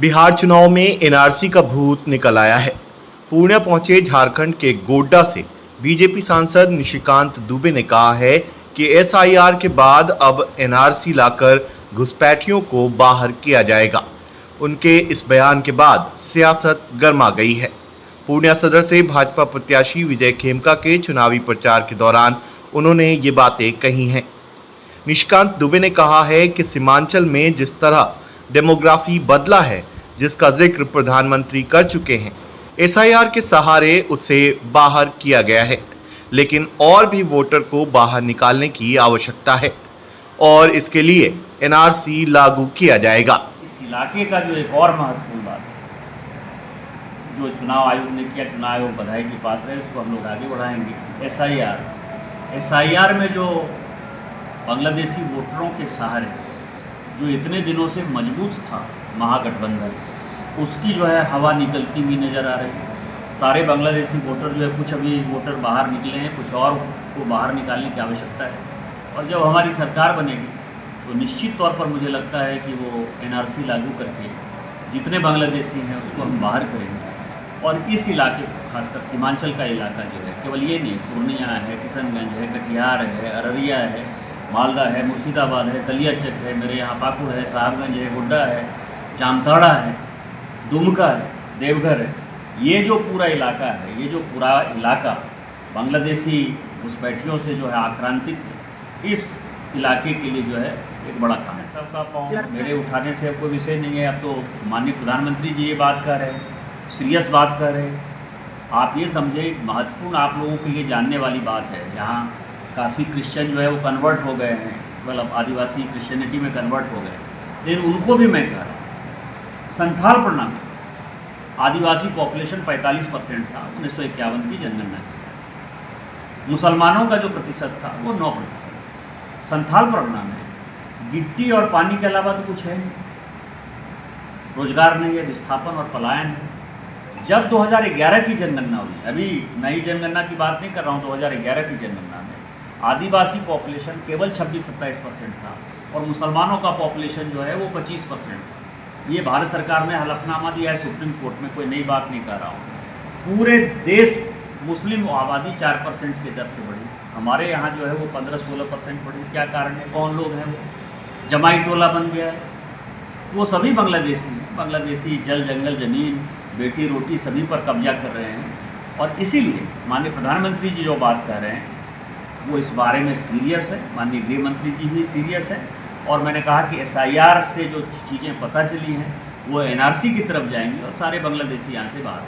बिहार चुनाव में एनआरसी का भूत निकल आया है। पूर्णिया पहुंचे झारखंड के गोड्डा से बीजेपी सांसद निशिकांत दुबे ने कहा है कि एसआईआर के बाद अब एनआरसी लाकर घुसपैठियों को बाहर किया जाएगा। उनके इस बयान के बाद सियासत गर्मा गई है। पूर्णिया सदर से भाजपा प्रत्याशी विजय खेमका के चुनावी प्रचार के दौरान उन्होंने ये बातें कही हैं। निशिकांत दुबे ने कहा है कि सीमांचल में जिस तरह डेमोग्राफी बदला है, जिसका जिक्र प्रधानमंत्री कर चुके हैं, एसआईआर के सहारे उसे बाहर किया गया है, लेकिन और भी वोटर को बाहर निकालने की आवश्यकता है और इसके लिए एनआरसी लागू किया जाएगा। इस इलाके का जो एक और महत्वपूर्ण बात है, जो चुनाव आयोग ने किया, चुनाव आयोग बधाई की पात्र है, उसको हम लोग आगे बढ़ाएंगे। एसआईआर में जो बांग्लादेशी वोटरों के सहारे जो इतने दिनों से मजबूत था महागठबंधन, उसकी जो है हवा निकलती हुई नज़र आ रही है। सारे बांग्लादेशी वोटर जो है, कुछ अभी वोटर बाहर निकले हैं, कुछ और को बाहर निकालने की आवश्यकता है। और जब हमारी सरकार बनेगी तो निश्चित तौर पर मुझे लगता है कि वो एनआरसी लागू करके जितने बांग्लादेशी हैं उसको हम बाहर करेंगे। और इस इलाके को, खासकर सीमांचल का इलाका जो है, केवल ये नहीं, पूर्णिया है, किशनगंज है, कटिहार है, अररिया है, मालदा है, मुर्शिदाबाद है, कलियाचक है, मेरे यहाँ पाकुड़ है, साहबगंज है, गोड्डा है, जामताड़ा है, दुमका है, देवघर है, ये जो पूरा इलाका है, ये जो पूरा इलाका बांग्लादेशी घुसपैठियों से जो है आक्रांतित है, इस इलाके के लिए जो है एक बड़ा काम है। सबका पाँव मेरे उठाने से अब कोई विषय नहीं है। अब तो माननीय प्रधानमंत्री जी ये बात कर रहे हैं, सीरियस बात कर रहे हैं। आप ये समझे, महत्वपूर्ण आप लोगों के लिए जानने वाली बात है, यहाँ काफ़ी क्रिश्चियन जो है वो कन्वर्ट हो गए हैं, मतलब आदिवासी क्रिश्चियनिटी में कन्वर्ट हो गए, लेकिन उनको भी मैं कह रहा हूँ, संथाल प्रणाली आदिवासी पॉपुलेशन 45% था 1951 की जनगणना के हिसाब से। मुसलमानों का जो प्रतिशत था वो 9%। संथाल परगना में गिट्टी और पानी के अलावा तो कुछ है नहीं, रोजगार नहीं है, विस्थापन और पलायन है। जब 2011 की जनगणना हुई, अभी नई जनगणना की बात नहीं कर रहा हूँ, 2011 की जनगणना में आदिवासी पॉपुलेशन केवल 26-27% था और मुसलमानों का पॉपुलेशन जो है वो 25% था। ये भारत सरकार ने हलफनामा दिया है सुप्रीम कोर्ट में, कोई नई बात नहीं कर रहा हूँ। पूरे देश मुस्लिम आबादी 4% की दर से बढ़ी, हमारे यहाँ जो है वो 15-16% बढ़ी। क्या कारण है? कौन लोग हैं? वो जमाई टोला बन गया है, वो सभी बांग्लादेशी हैं। बांग्लादेशी जल जंगल ज़मीन बेटी रोटी सभी पर कब्जा कर रहे हैं। और इसीलिए माननीय प्रधानमंत्री जी जो बात कर रहे हैं वो इस बारे में सीरियस है, माननीय गृह मंत्री जी भी सीरियस है। और मैंने कहा कि एसआईआर से जो चीज़ें पता चली हैं वो एनआरसी की तरफ जाएंगी और सारे बांग्लादेशी यहाँ से बाहर